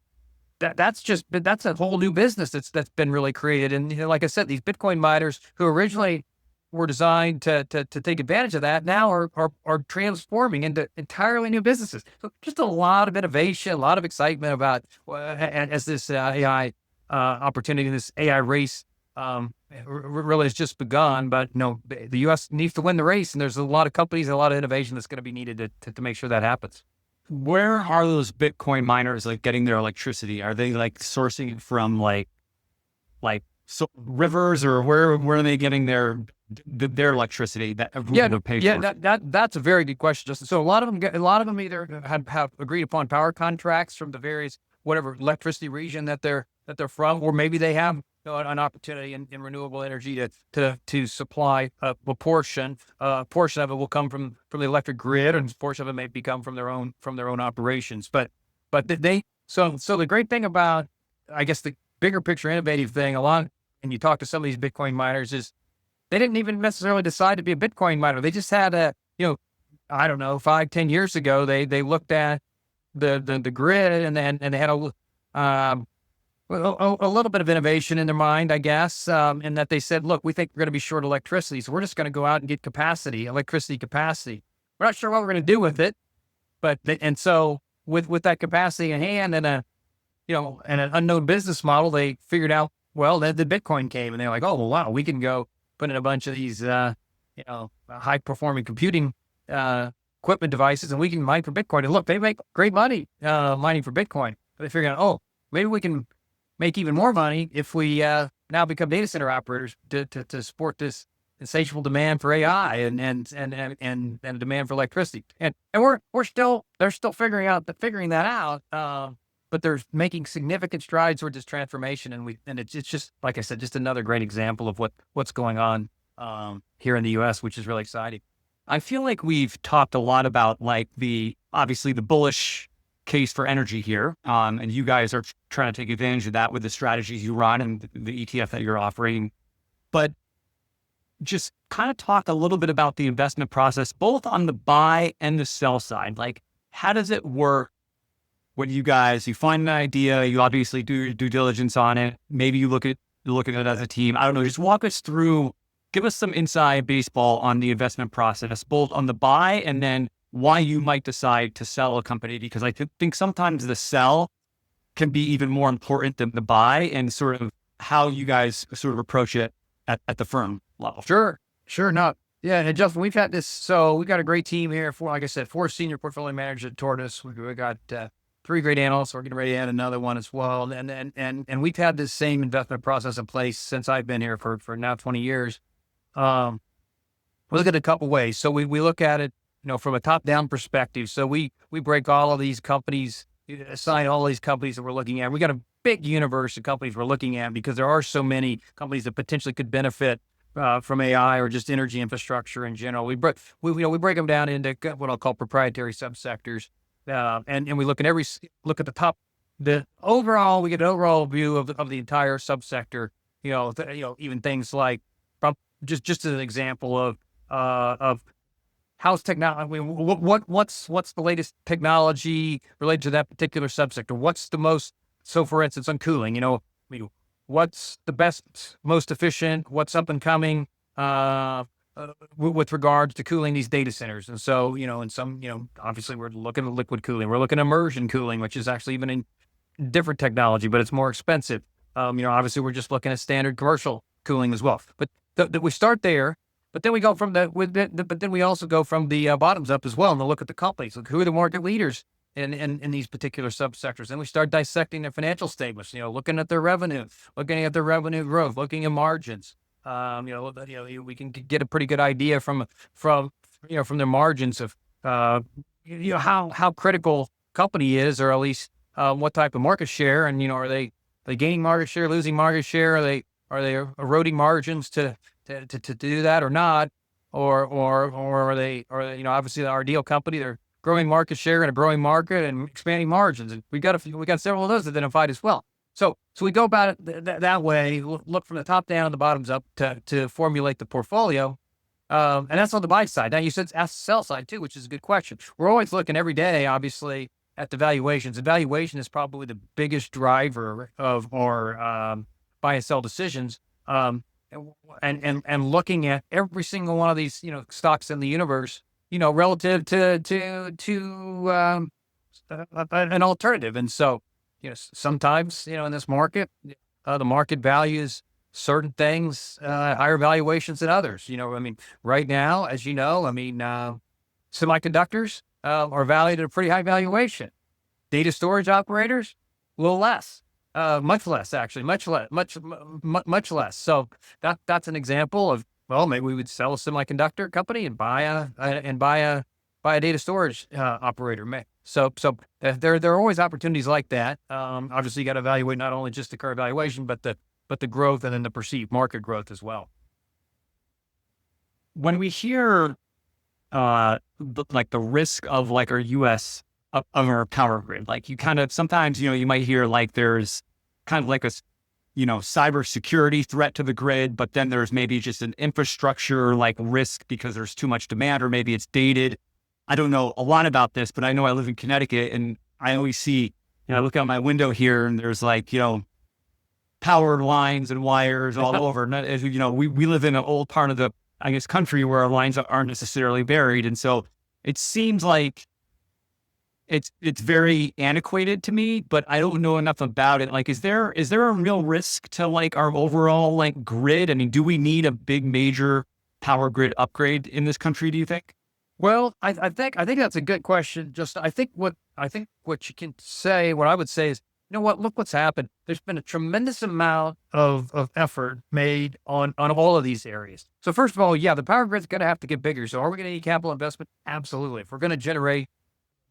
that's a whole new business that's been really created. And like I said, these Bitcoin miners who originally were designed to take advantage of that now are transforming into entirely new businesses. So just a lot of innovation, a lot of excitement about as this AI opportunity, this AI race really has just begun. But the U.S. needs to win the race, and there's a lot of companies and a lot of innovation that's going to be needed to make sure that happens. Where are those Bitcoin miners getting their electricity? Are they sourcing it from rivers, or where are they getting their electricity? That's a very good question, Justin. So a lot of them either have agreed upon power contracts from the various whatever electricity region that they're from, or maybe they have an opportunity in renewable energy to supply a portion. A portion of it will come from the electric grid, and a portion of it may become from their own operations. But so the great thing about, I guess, the bigger picture innovative thing, and you talk to some of these Bitcoin miners, is they didn't even necessarily decide to be a Bitcoin miner. They just had I don't know, 5-10 years ago, they looked at the grid and they had a little bit of innovation in their mind, I guess, in that they said, look, we think we're going to be short electricity, so we're just going to go out and get electricity capacity. We're not sure what we're going to do with it, and so with that capacity in hand and an unknown business model, they figured out, well, then the Bitcoin came, and they're like, oh, well, wow, we can go put in a bunch of these, high performing computing equipment devices, and we can mine for Bitcoin. And look, they make great money mining for Bitcoin. But they figured out, oh, maybe we can make even more money if we now become data center operators to support this insatiable demand for AI and demand for electricity. And they're still figuring that out. but they're making significant strides towards this transformation. And it's just, like I said, just another great example of what's going on here in the US, which is really exciting. I feel like we've talked a lot about like obviously the bullish case for energy here. And you guys are trying to take advantage of that with the strategies you run and the ETF that you're offering. But just kind of talk a little bit about the investment process, both on the buy and the sell side. Like, how does it work when you find an idea, you obviously do your due diligence on it. Maybe you look at it as a team. I don't know. Just walk us through, give us some inside baseball on the investment process, both on the buy and then why you might decide to sell a company. Because I think sometimes the sell can be even more important than the buy, and sort of how you guys sort of approach it at the firm level. Sure. No. Yeah. And Justin, we've had this. So we got a great team here. Like I said, 4 senior portfolio managers at Tortoise. We got 3 great analysts. We're getting ready to add another one as well. And we've had this same investment process in place since I've been here for now 20 years. We look at it a couple ways. So we look at it, from a top-down perspective. So we break all of these companies, assign all these companies that we're looking at. We got a big universe of companies we're looking at because there are so many companies that potentially could benefit from AI or just energy infrastructure in general. We break them down into what I'll call proprietary subsectors, and we look at we get an overall view of the entire subsector. Even things like just as an example of how's technology. What's the latest technology related to that particular subsector? What's the most, so for instance, on cooling, what's the best, most efficient, what's up and coming with regards to cooling these data centers. And so, in some, obviously we're looking at liquid cooling, we're looking at immersion cooling, which is actually even a different technology, but it's more expensive. Obviously we're just looking at standard commercial cooling as well. But we start there. But then we go from but then we also go from the bottoms up as well, and look at the companies. Look, who are the market leaders in these particular subsectors? And we start dissecting their financial statements. Looking at their revenue, looking at their revenue growth, looking at margins. We can get a pretty good idea from their margins of how critical company is, or at least what type of market share. And are they gaining market share, losing market share? Are they eroding margins to do that or not, or are they obviously our ideal company, they're growing market share in a growing market and expanding margins, and we got several of those identified as well. So we go about it that way, look from the top down and the bottoms up to formulate the portfolio, and that's on the buy side. Now you said ask the sell side too, which is a good question. We're always looking every day, obviously, at the valuations. The valuation is probably the biggest driver of our buy and sell decisions. And looking at every single one of these, stocks in the universe, relative to an alternative. And so, sometimes, in this market, the market values certain things, higher valuations than others. Right now, as semiconductors are valued at a pretty high valuation. Data storage operators, a little less. Much less, actually, much less. So that's an example of, well, maybe we would sell a semiconductor company and buy a data storage operator. So there are always opportunities like that. Obviously, you got to evaluate not only just the current valuation, but the growth and then the perceived market growth as well. When we hear the risk of our U.S. of our power grid, you kind of sometimes you might hear there's kind of a cybersecurity threat to the grid, but then there's maybe just an infrastructure risk because there's too much demand, or maybe it's dated. I don't know a lot about this, but I know I live in Connecticut, and I always see I look out my window here, and there's power lines and wires all over. And as we live in an old part of the country where our lines aren't necessarily buried, and so it seems like it's very antiquated to me, but I don't know enough about it. Is there a real risk to our overall grid? I mean, do we need a big major power grid upgrade in this country, do you think? Well, I think that's a good question. I think what you can say, what I would say is, look what's happened. There's been a tremendous amount of effort made on all of these areas. So first of all, the power grid's going to have to get bigger. So are we going to need capital investment? Absolutely. If we're going to generate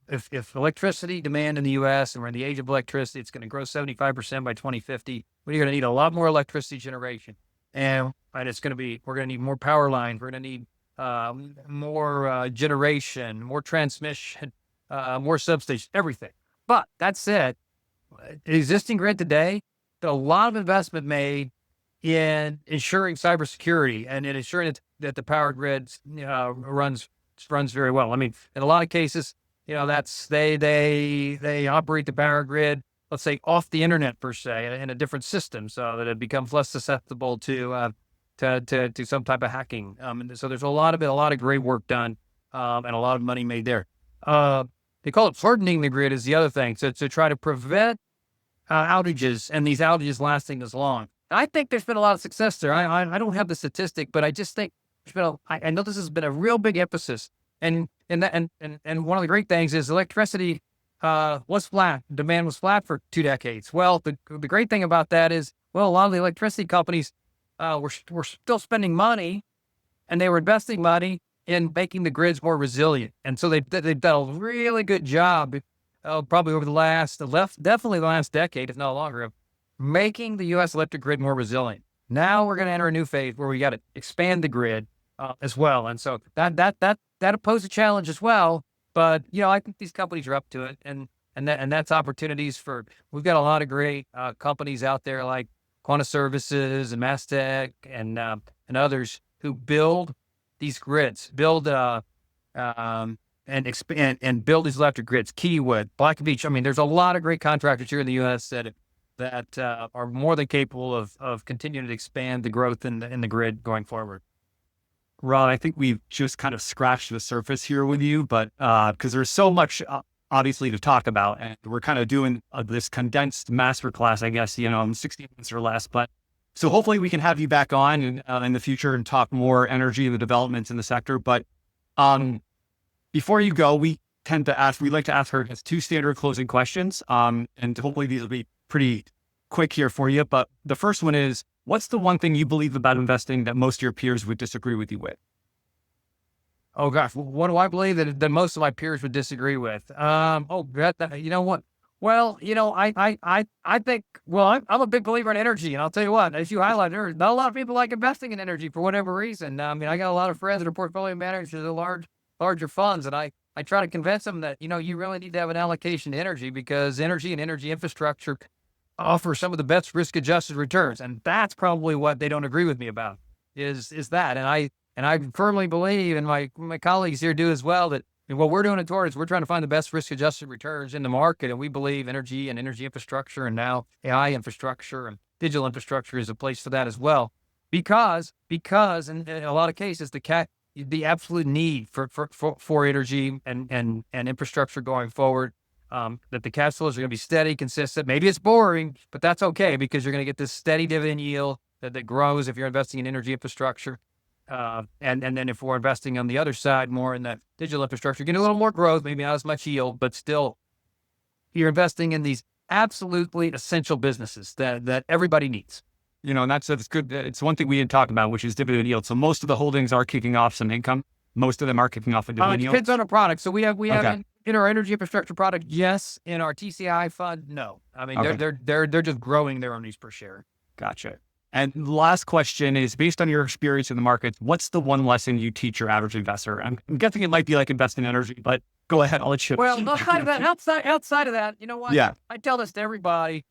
if electricity demand in the U.S. and we're in the age of electricity, it's going to grow 75% by 2050. We're going to need a lot more electricity generation, and it's going to be we're going to need more power lines. We're going to need more generation, more transmission, more substations, everything. But that said, the existing grid today, a lot of investment made in ensuring cybersecurity and in ensuring that the power grid runs very well. I mean, in a lot of cases, that's they operate the power grid, let's say, off the internet per se, in a different system, so that it becomes less susceptible to some type of hacking. And so there's a lot of great work done, and a lot of money made there. They call it hardening the grid is the other thing. So to try to prevent outages and these outages lasting as long. I think there's been a lot of success there. I don't have the statistic, but I just think I know this has been a real big emphasis. And one of the great things is electricity was flat. Demand was flat for 2 decades. Well, the great thing about that is, a lot of the electricity companies were still spending money, and they were investing money in making the grids more resilient. And so they've done a really good job, probably over definitely the last decade, if not longer, of making the U.S. electric grid more resilient. Now we're going to enter a new phase where we got to expand the grid as well. And so that poses a challenge as well. But, I think these companies are up to it. And that's opportunities we've got a lot of great companies out there like Quanta Services and Mastech and others who build these grids, and expand and build these electric grids. Keywood, Black Beach. I mean, there's a lot of great contractors here in the U.S. that are more than capable of continuing to expand the growth in the grid going forward. Ron, I think we've just kind of scratched the surface here with you, but because there's so much obviously to talk about, and we're kind of doing this condensed masterclass, I guess, in 60 minutes or less. But so hopefully we can have you back on in the future and talk more energy and the developments in the sector. But before you go, we like to ask her 2 standard closing questions, and hopefully these will be pretty quick here for you. But the first one is, what's the one thing you believe about investing that most of your peers would disagree with you with? Oh gosh, what do I believe that most of my peers would disagree with? You know what? Well, I think, I'm a big believer in energy, and I'll tell you what, as you highlighted, not a lot of people like investing in energy for whatever reason. I mean, I got a lot of friends that are portfolio managers of larger funds, and I try to convince them that, you really need to have an allocation to energy, because energy and energy infrastructure offer some of the best risk-adjusted returns. And that's probably what they don't agree with me about is that. And I firmly believe, and my colleagues here do as well, that what we're doing at Tortoise, we're trying to find the best risk-adjusted returns in the market. And we believe energy and energy infrastructure, and now AI infrastructure and digital infrastructure, is a place for that as well. Because in a lot of cases, the absolute need for energy and infrastructure going forward, that the cash flows are going to be steady, consistent. Maybe it's boring, but that's okay, because you're going to get this steady dividend yield that grows if you're investing in energy infrastructure. And then if we're investing on the other side, more in that digital infrastructure, you're getting a little more growth, maybe not as much yield, but still you're investing in these absolutely essential businesses that everybody needs. And that's good. It's one thing we didn't talk about, which is dividend yield. So most of the holdings are kicking off some income. Most of them are kicking off a dividend yield. It depends on a product. So we have in our energy infrastructure product, yes. In our TCAI fund, no. I mean, they're just growing their earnings per share. Gotcha. And the last question is, based on your experience in the market, what's the one lesson you teach your average investor? I'm guessing it might be like invest in energy, but go ahead. I'll let you. Well, outside of that, you know what? Yeah. I tell this to everybody.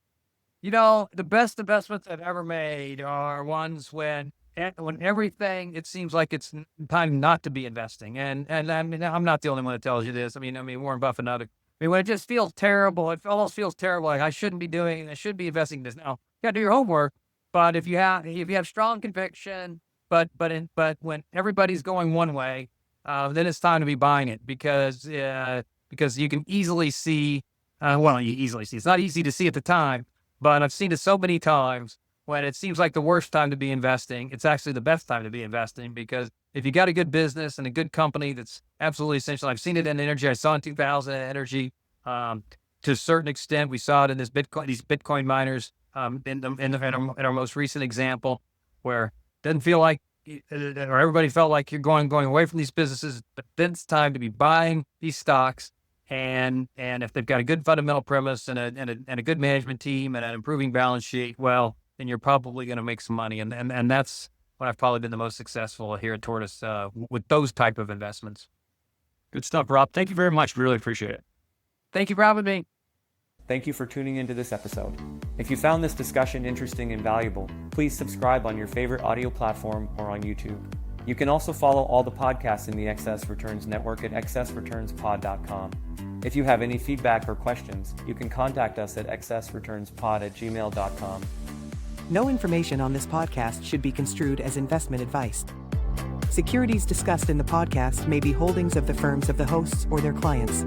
The best investments I've ever made are ones when everything, it seems like it's time not to be investing. And I mean, I'm not the only one that tells you this. I mean, Warren Buffett and other. I mean, when it just feels terrible, it almost feels terrible. Like I should be investing in this now. You got to do your homework. But if you have strong conviction, but when everybody's going one way, then it's time to be buying it, because you can easily see. It's not easy to see at the time, but I've seen it so many times when it seems like the worst time to be investing. It's actually the best time to be investing, because if you got a good business and a good company that's absolutely essential. I've seen it in energy. I saw it in 2000 in energy. To a certain extent, we saw it in these Bitcoin miners. In our most recent example, where it doesn't feel like, or everybody felt like you're going away from these businesses, but then it's time to be buying these stocks And if they've got a good fundamental premise and a good management team and an improving balance sheet, well, then you're probably going to make some money. And that's when I've probably been the most successful here at Tortoise with those type of investments. Good stuff, Rob. Thank you very much. Really appreciate it. Thank you for having me. Thank you for tuning into this episode. If you found this discussion interesting and valuable, please subscribe on your favorite audio platform or on YouTube. You can also follow all the podcasts in the Excess Returns Network at excessreturnspod.com. If you have any feedback or questions, you can contact us at excessreturnspod@gmail.com. No information on this podcast should be construed as investment advice. Securities discussed in the podcast may be holdings of the firms of the hosts or their clients.